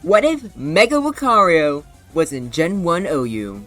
What if Mega Lucario was in Gen 1 OU?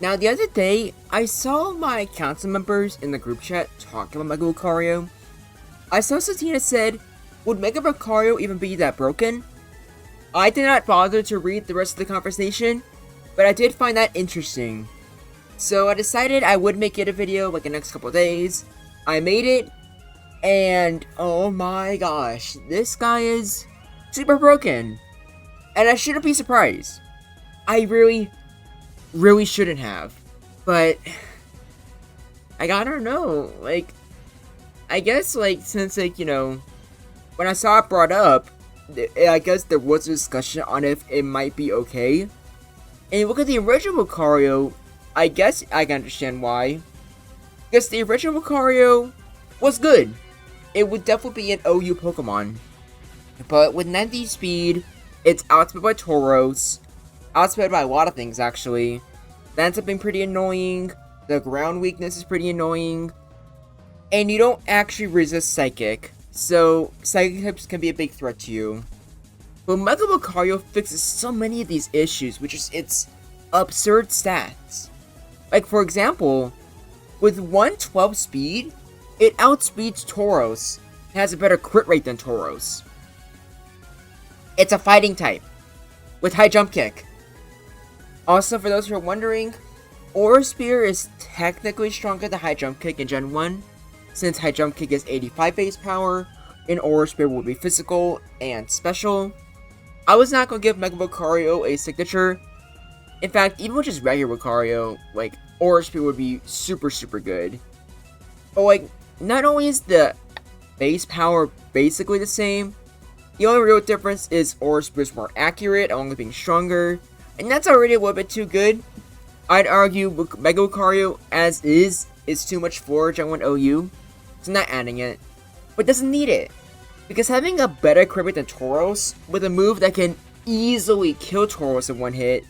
Now, the other day, I saw my council members in the group chat talking about Mega Lucario. I saw Satina said, would Mega Lucario even be that broken? I did not bother to read the rest of the conversation, but I did find that interesting. So I decided I would make it a video like the next couple days. I made it, and oh my gosh, this guy is super broken. And I shouldn't be surprised. I really shouldn't have. But I don't know, like, I guess, like, since, like, you know, when I saw it brought up, I guess there was a discussion on if it might be okay. And you look at the original Lucario, I guess I can understand why. Because the original Lucario was good. It would definitely be an OU Pokemon. But with 90 speed, it's outspeed by Tauros. Outspeed by a lot of things, actually. That ends up being pretty annoying. The ground weakness is pretty annoying. And you don't actually resist Psychic. So, Psychic types can be a big threat to you. But Mega Lucario fixes so many of these issues, which is its absurd stats. Like, for example, with 112 speed, it outspeeds Tauros. It has a better crit rate than Tauros. It's a fighting type, with high jump kick. Also, for those who are wondering, Aura Spear is technically stronger than high jump kick in Gen 1, since high jump kick is 85 base power, and Aura Spear will be physical and special. I was not going to give Mega Lucario a signature. In fact, even with just regular Lucario, like, Aura Spear would be super good. But, like, not only is the base power basically the same, the only real difference is Aura Spear is more accurate, along with being stronger, and that's already a little bit too good. I'd argue Mega Lucario, as is too much for Gen 1 OU, so not adding it. But doesn't need it, because having a better crit rate than Tauros, with a move that can easily kill Tauros in one hit,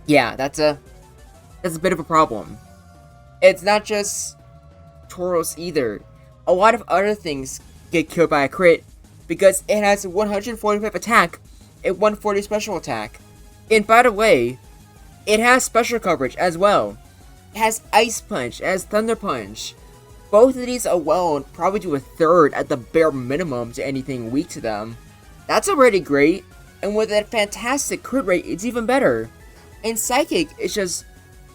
yeah, that's a bit of a problem. It's not just Tauros either. A lot of other things get killed by a crit because it has 145 attack and 140 special attack. And by the way, it has special coverage as well. It has Ice Punch, it has Thunder Punch. Both of these alone probably do a third at the bare minimum to anything weak to them. That's already great, and with that fantastic crit rate, it's even better. And Psychic is just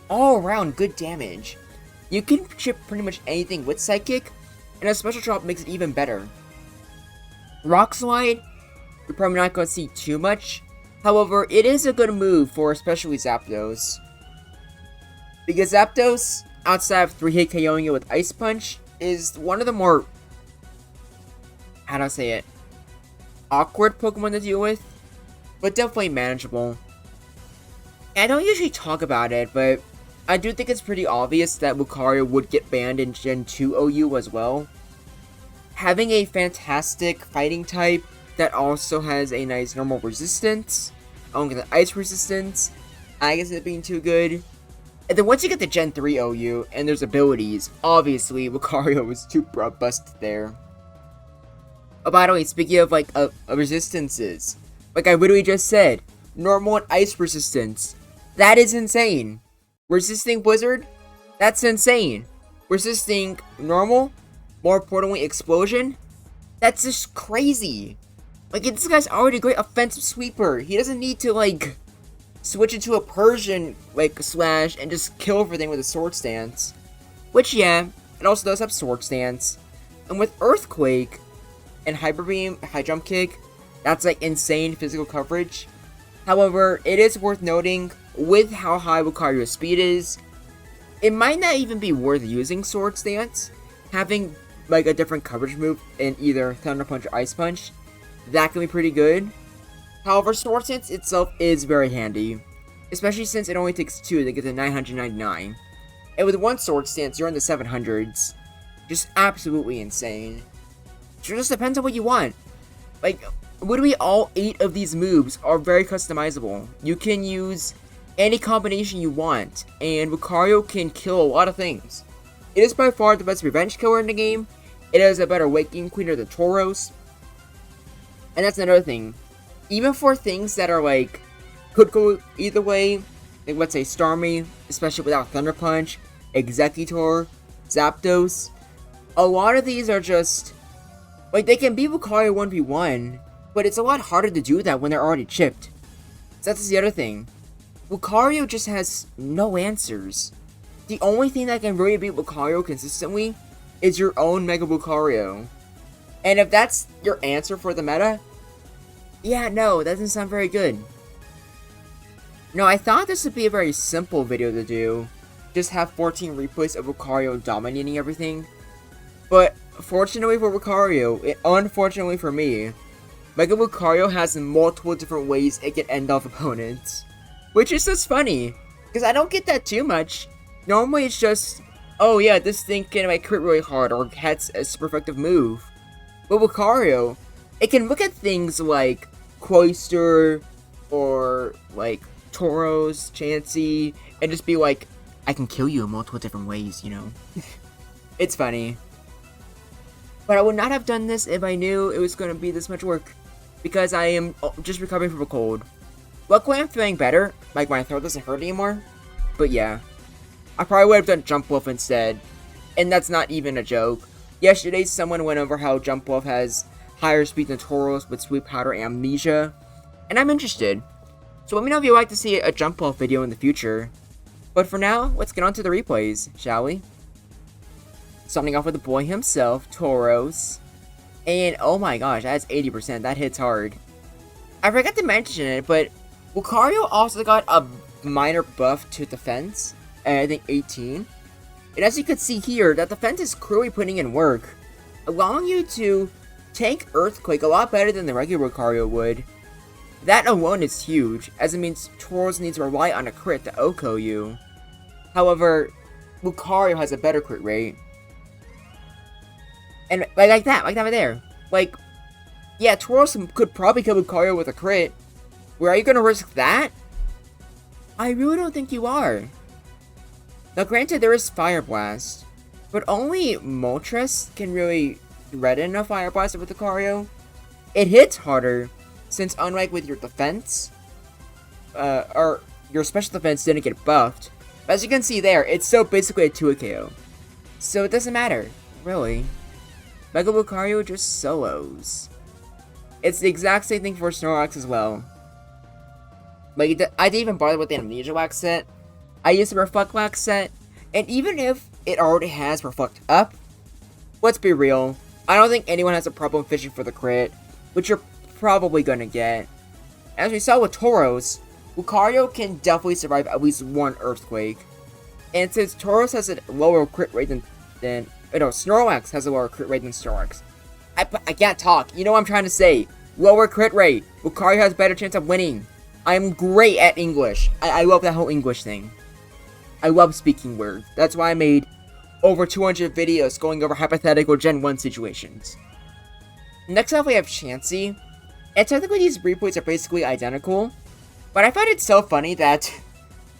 all around good damage. You can chip pretty much anything with Psychic, and a special drop makes it even better. Rock Slide, you're probably not going to see too much. However, it is a good move for especially Zapdos. Because Zapdos, outside of 3-hit KOing it with Ice Punch, is one of the more, how do I say it, awkward Pokemon to deal with, but definitely manageable. I don't usually talk about it, but I do think it's pretty obvious that Lucario would get banned in Gen 2 OU as well. Having a fantastic fighting type that also has a nice normal resistance, along with the ice resistance, I guess it being too good. And then once you get to Gen 3 OU, and there's abilities, obviously Lucario is too busted there. Oh, by the way, speaking of, like, resistances, like I literally just said, normal and ice resistance. That is insane. Resisting Blizzard? That's insane. Resisting normal? More importantly, explosion? That's just crazy. Like, this guy's already a great offensive sweeper. He doesn't need to, like, switch into a Persian, like, slash and just kill everything with a sword stance. Which, yeah, it also does have sword stance. And with Earthquake and Hyper Beam, high jump kick, that's, like, insane physical coverage. However, it is worth noting, with how high Lucario's speed is, it might not even be worth using Sword Stance. Having, like, a different coverage move in either Thunder Punch or Ice Punch, that can be pretty good. However, Sword Stance itself is very handy, especially since it only takes 2 to get to 999. And with 1 Sword Stance, you're in the 700s. Just absolutely insane. It just depends on what you want. Like, literally all 8 of these moves are very customizable. You can use any combination you want, and Lucario can kill a lot of things. It is by far the best revenge killer in the game. It is a better Waking Queen than Tauros. And that's another thing. even for things that are like, could go either way, like let's say Starmie, especially without Thunder Punch, Exeggutor, Zapdos, a lot of these are just, like, they can be Lucario 1v1, but it's a lot harder to do that when they're already chipped. So that's the other thing. Lucario just has no answers. The only thing that can really beat Lucario consistently is your own Mega Lucario. And if that's your answer for the meta, yeah, no, that doesn't sound very good. No, I thought this would be a very simple video to do. Just have 14 replays of Lucario dominating everything. But fortunately for Lucario, and unfortunately for me, Mega Lucario has multiple different ways it can end off opponents. Which is just funny, because I don't get that too much. Normally it's just, oh yeah, this thing can like crit really hard or has a super effective move. But Lucario, it can look at things like Cloyster or like Tauros, Chansey, and just be like, I can kill you in multiple different ways, you know? It's funny. But I would not have done this if I knew it was going to be this much work, because I am just recovering from a cold. Luckily I'm feeling better, like my throat doesn't hurt anymore. But yeah, I probably would have done Jump Wolf instead, and that's not even a joke. Yesterday someone went over how Jump Wolf has higher speed than Tauros with Sweet Powder and Amnesia, and I'm interested. So let me know if you'd like to see a Jump Wolf video in the future. But for now, let's get on to the replays, shall we? Starting off with the boy himself, Tauros. And oh my gosh, that's 80%, that hits hard. I forgot to mention it, but Lucario also got a minor buff to defense, and I think 18. And as you can see here, that defense is clearly putting in work, allowing you to tank Earthquake a lot better than the regular Lucario would. That alone is huge, as it means Tauros needs to rely on a crit to OHKO you. However, Lucario has a better crit rate. And like that right there. Like, yeah, Tauros could probably kill Lucario with a crit. Where are you gonna risk that? I really don't think you are. Now granted, there is Fire Blast, but only Moltres can really threaten a Fire Blast with Lucario. It hits harder, since unlike with your defense, or your special defense didn't get buffed. But as you can see there, it's still basically a 2 KO. So it doesn't matter, really. Mega Lucario just solos. It's the exact same thing for Snorlax as well. Like, I didn't even bother with the Amnesia Wax set. I used the Reflect Wax set, and even if it already has Reflect up, let's be real, I don't think anyone has a problem fishing for the crit, which you're probably gonna get. As we saw with Tauros, Lucario can definitely survive at least one Earthquake. And since Tauros has a lower crit rate than Snorlax has a lower crit rate than Snorlax. I can't talk. You know what I'm trying to say. Lower crit rate. Lucario has a better chance of winning. I'm great at English. I love that whole English thing. I love speaking words. That's why I made over 200 videos going over hypothetical Gen 1 situations. Next up we have Chansey. And technically these replays are basically identical. But I find it so funny that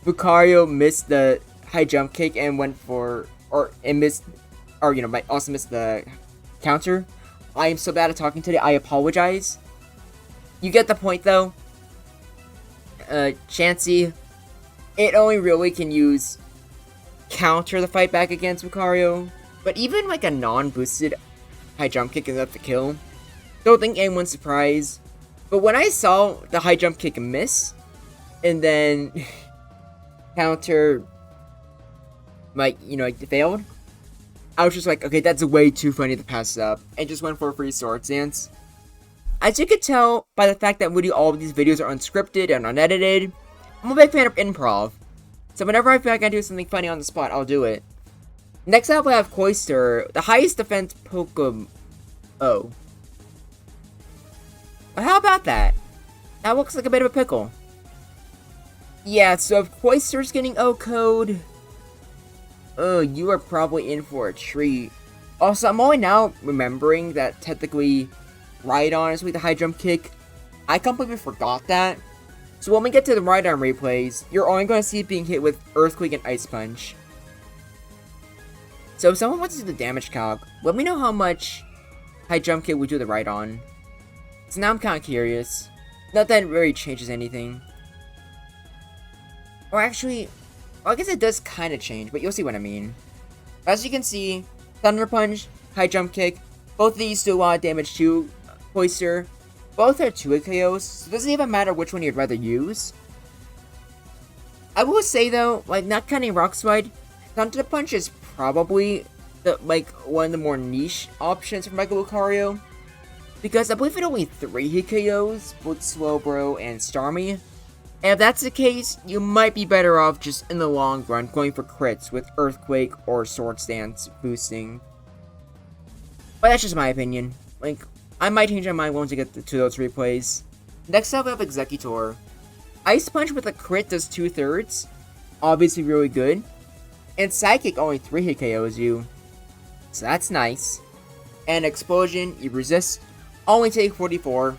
Lucario missed the high jump kick and went for, might also miss the counter. I am so bad at talking today, I apologize. You get the point though. Chansey, it only really can use counter the fight back against Lucario. But even like a non-boosted high jump kick is enough to kill. Don't think anyone's surprised. But when I saw the high jump kick miss, and then counter, like, it failed, I was just like, okay, that's way too funny to pass up, and just went for a free sword dance. As you can tell by the fact that really all of these videos are unscripted and unedited, I'm a big fan of improv. So whenever I feel like I do something funny on the spot, I'll do it. Next up we have Cloyster, the highest defense Pokemon. Oh. But how about that? That looks like a bit of a pickle. Yeah, so if Cloyster's getting O-code, oh, you are probably in for a treat. Also, I'm only now remembering that technically Rhydon is with the high jump kick. I completely forgot that. So when we get to the Rhydon replays, you're only going to see it being hit with Earthquake and Ice Punch. So if someone wants to do the damage calc, let me know how much high jump kick would do the Rhydon. So now I'm kind of curious. Not that it really changes anything. Or actually, well, I guess it does kind of change, but you'll see what I mean. As you can see, Thunder Punch, High Jump Kick, both of these do a lot of damage to Cloyster. Both are 2-hit KOs, so it doesn't even matter which one you'd rather use. I will say though, like, not counting Rock Slide, Thunder Punch is probably one of the more niche options for Mega Lucario. Because I believe it only 3-hit KOs with Slowbro and Starmie. And if that's the case, you might be better off just in the long run going for crits with Earthquake or Swords Dance boosting. But that's just my opinion. Like, I might change my mind once I get to those replays. Next up, we have Exeggutor. Ice Punch with a crit does 2/3. Obviously really good. And Psychic only 3-hit KOs you. So that's nice. And Explosion, you resist, only take 44.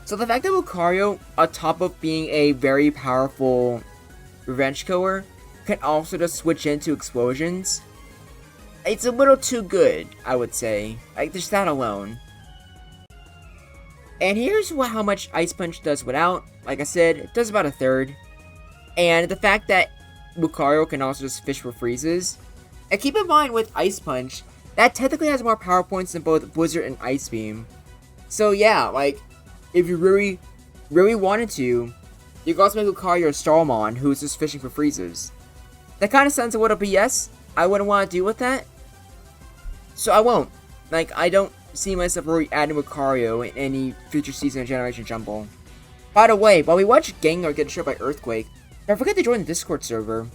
So the fact that Lucario, on top of being a very powerful revenge killer, can also just switch into explosions, it's a little too good, I would say. Like, just that alone. And here's how much Ice Punch does without. Like I said, it does about 1/3. And the fact that Lucario can also just fish for freezes. And keep in mind with Ice Punch, that technically has more power points than both Blizzard and Ice Beam. So yeah, like, if you really, really wanted to, you could also make Lucario a Starmon who's just fishing for freezes. That kind of sounds a little BS. I wouldn't want to deal with that. So I won't. Like, I don't see myself really adding Lucario in any future season of Generation Jumble. By the way, while we watch Gengar get destroyed by Earthquake, don't forget to join the Discord server.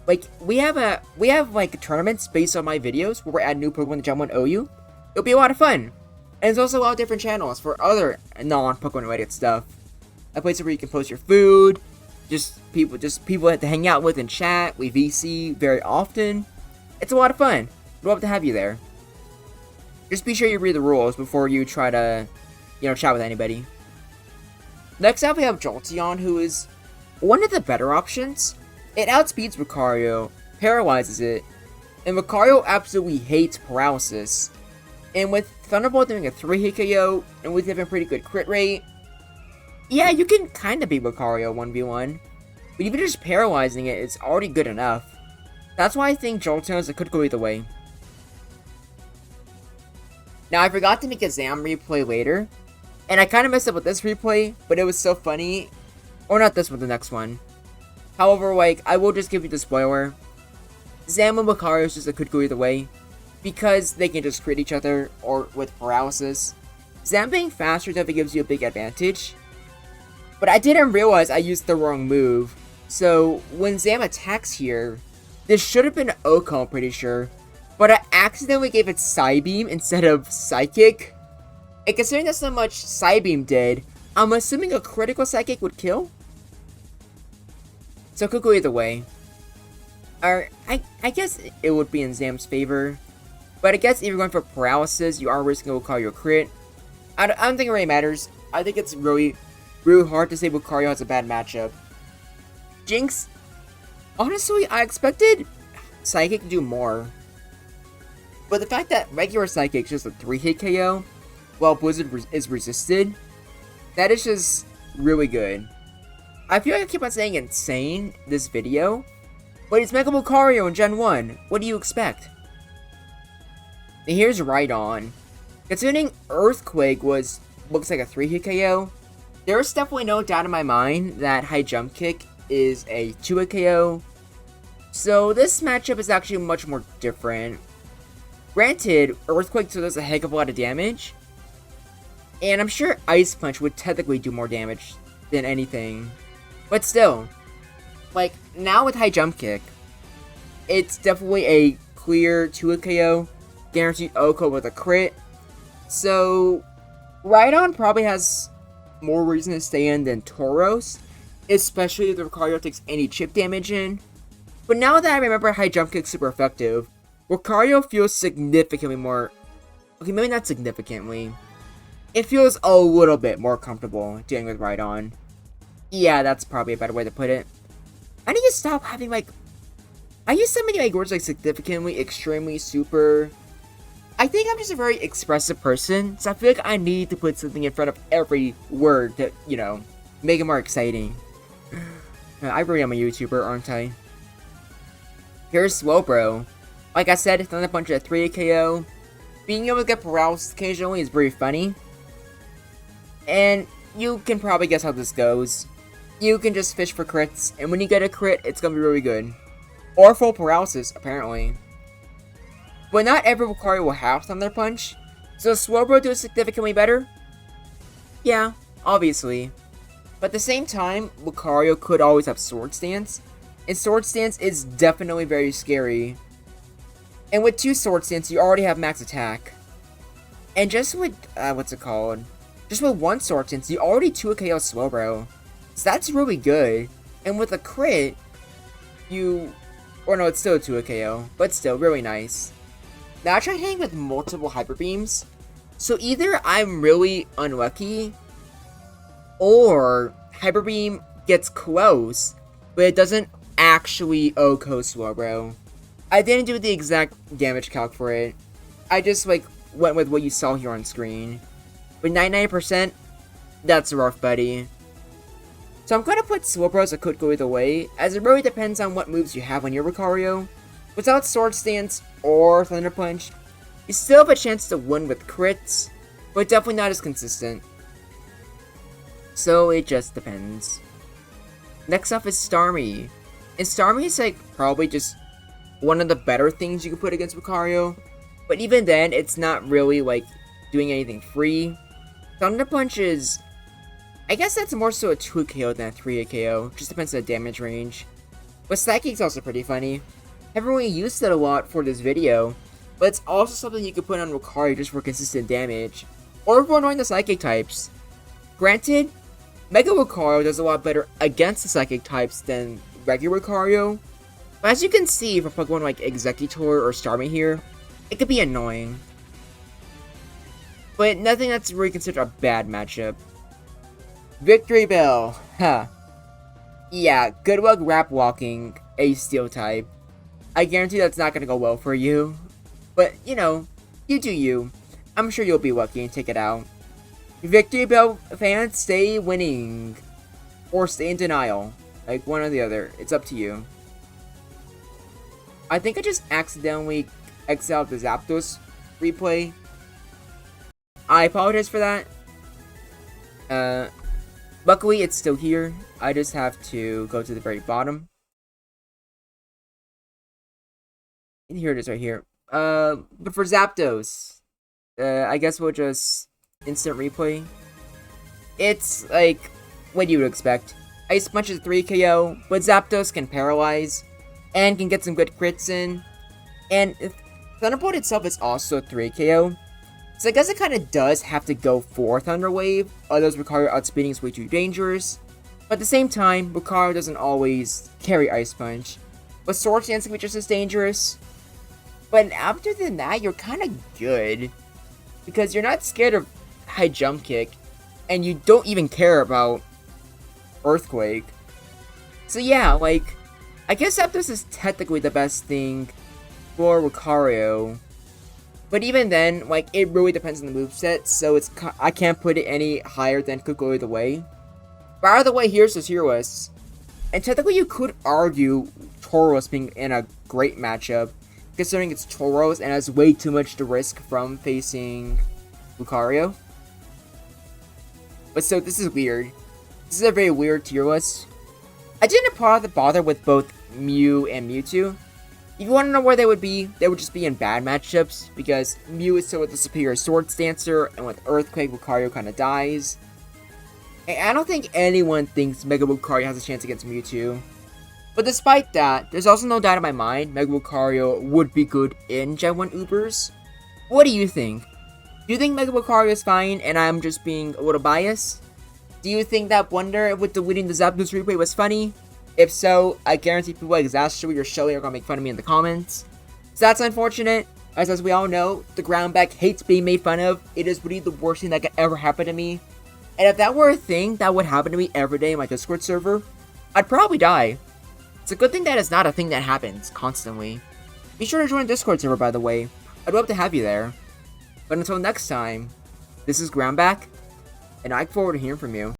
Like, we have like tournaments based on my videos where we're adding new Pokemon to Jumble and OU. It'll be a lot of fun. And there's also a lot of different channels for other non-Pokemon related stuff. A place where you can post your food, just people to hang out with and chat. We VC very often. It's a lot of fun. We'd love to have you there. Just be sure you read the rules before you try to, chat with anybody. Next up, we have Jolteon, who is one of the better options. It outspeeds Lucario, paralyzes it, and Lucario absolutely hates paralysis. And with Thunderbolt doing a 3-hit KO, and with having a pretty good crit rate, yeah, you can kind of beat Lucario 1v1. But even just paralyzing it is already good enough. That's why I think Jolteon could go either way. Now, I forgot to make a Zam replay later, and I kind of messed up with this replay, but it was so funny. Or not this one, the next one. However, like, I will just give you the spoiler. Zam and Lucario could go either way, because they can just crit each other, or with paralysis. Zam being faster definitely gives you a big advantage. But I didn't realize I used the wrong move. So, when Zam attacks here, this should have been Oko, I'm pretty sure. But I accidentally gave it Psybeam instead of Psychic. And considering that's how much Psybeam did, I'm assuming a critical Psychic would kill? So it could go either way. Or, I guess it would be in Zam's favor. But I guess if you're going for paralysis, you are risking Lucario a crit. I don't think it really matters. I think it's really hard to say Lucario has a bad matchup. Jinx, honestly, I expected Psychic to do more. But the fact that regular Psychic is just a 3-hit KO, while Blizzard is resisted, that is just really good. I feel like I keep on saying insane this video, but it's Mega Lucario in Gen 1. What do you expect? And here's Rhydon. Considering Earthquake looks like a 3-hit KO, there's definitely no doubt in my mind that High Jump Kick is a 2-hit KO. So this matchup is actually much more different. Granted, Earthquake still does a heck of a lot of damage, and I'm sure Ice Punch would technically do more damage than anything. But still, like, now with High Jump Kick, it's definitely a clear 2-hit KO, guaranteed Oko with a crit. So, Rhydon probably has more reason to stay in than Tauros, especially if the Lucario takes any chip damage in. But now that I remember High Jump Kick's super effective, Lucario feels significantly more... Okay, maybe not significantly. It feels a little bit more comfortable dealing with Rhydon. Yeah, that's probably a better way to put it. I need to stop having, like... I use so many, like, words like significantly, extremely, super... I think I'm just a very expressive person, so I feel like I need to put something in front of every word to, you know, make it more exciting. I really am a YouTuber, aren't I? Here's Slowbro. Like I said, Thunder Punch at 3 KO. Being able to get paralysis occasionally is very funny. And you can probably guess how this goes. You can just fish for crits, and when you get a crit, it's gonna be really good. Or full paralysis, apparently. But not every Lucario will have Thunder Punch, so Slowbro do significantly better? Yeah, obviously. But at the same time, Lucario could always have Sword Stance, and Sword Stance is definitely very scary. And with 2 Sword Stance, you already have max attack. And just with, just with 1 Sword Stance, you already 2 KO Slowbro. So that's really good. And with a crit, or no, it's still a 2 KO, but still, really nice. Now I tried hitting with multiple Hyper Beams, so either I'm really unlucky, or Hyper Beam gets close, but it doesn't actually OHKO Slowbro. I didn't do the exact damage calc for it. I just, went with what you saw here on screen. With 99%, that's rough, buddy. So I'm gonna put Slowbro as a could go either way, as it really depends on what moves you have on your Lucario. Without Sword Stance or Thunder Punch, you still have a chance to win with crits, but definitely not as consistent. So it just depends. Next up is Starmie. And Starmie is probably just one of the better things you can put against Lucario. But even then, it's not really doing anything free. Thunder Punch is, I guess that's more so a 2 KO than a 3 KO. Just depends on the damage range. But Psychic's also pretty funny. Haven't really used it a lot for this video, but it's also something you can put on Lucario just for consistent damage, or for annoying the Psychic types. Granted, Mega Lucario does a lot better against the Psychic types than regular Lucario, but as you can see from Pokemon like Exeggutor or Starmie here, it could be annoying. But nothing that's really considered a bad matchup. Victory Bell, huh. Yeah, good luck rap walking a Steel type. I guarantee that's not gonna go well for you. But, you know, you do you. I'm sure you'll be lucky and take it out. Victory Bell fans, stay winning. Or stay in denial. One or the other. It's up to you. I think I just accidentally exiled the Zapdos replay. I apologize for that. Luckily it's still here. I just have to go to the very bottom. Here it is right here. But for Zapdos, I guess we'll just instant replay. It's what you would expect. Ice Punch is 3 KO, but Zapdos can paralyze, and can get some good crits in. And Thunderbolt itself is also 3 KO. So I guess it kind of does have to go for Thunder Wave, otherwise Lucario outspeeding is way too dangerous. But at the same time, Lucario doesn't always carry Ice Punch. But Sword Stance can be just as dangerous. But after than that, you're kind of good. Because you're not scared of High Jump Kick, and you don't even care about Earthquake. So yeah, I guess Zapdos is technically the best thing for Lucario. But even then, it really depends on the moveset, so I can't put it any higher than could go either way. But either way, here's the tier list. And technically you could argue Tauros being in a great matchup, considering it's Tauros and has way too much to risk from facing Lucario. But so this is weird. This is a very weird tier list. I didn't bother with both Mew and Mewtwo. If you want to know where they would just be in bad matchups, because Mew is still with the superior Sword Stancer, and with Earthquake, Lucario kind of dies. And I don't think anyone thinks Mega Lucario has a chance against Mewtwo. But despite that, there's also no doubt in my mind Mega Lucario would be good in Gen 1 Ubers. What do you think? Do you think Mega Lucario is fine and I'm just being a little biased? Do you think that blunder with deleting the Zapdos replay was funny? If so, I guarantee people like Zastro or Shelly are gonna make fun of me in the comments. So that's unfortunate, as we all know, the Groundback hates being made fun of. It is really the worst thing that could ever happen to me. And if that were a thing that would happen to me every day in my Discord server, I'd probably die. It's a good thing that it's not a thing that happens constantly. Be sure to join the Discord server, by the way. I'd love to have you there. But until next time, this is Groundback, and I look forward to hearing from you.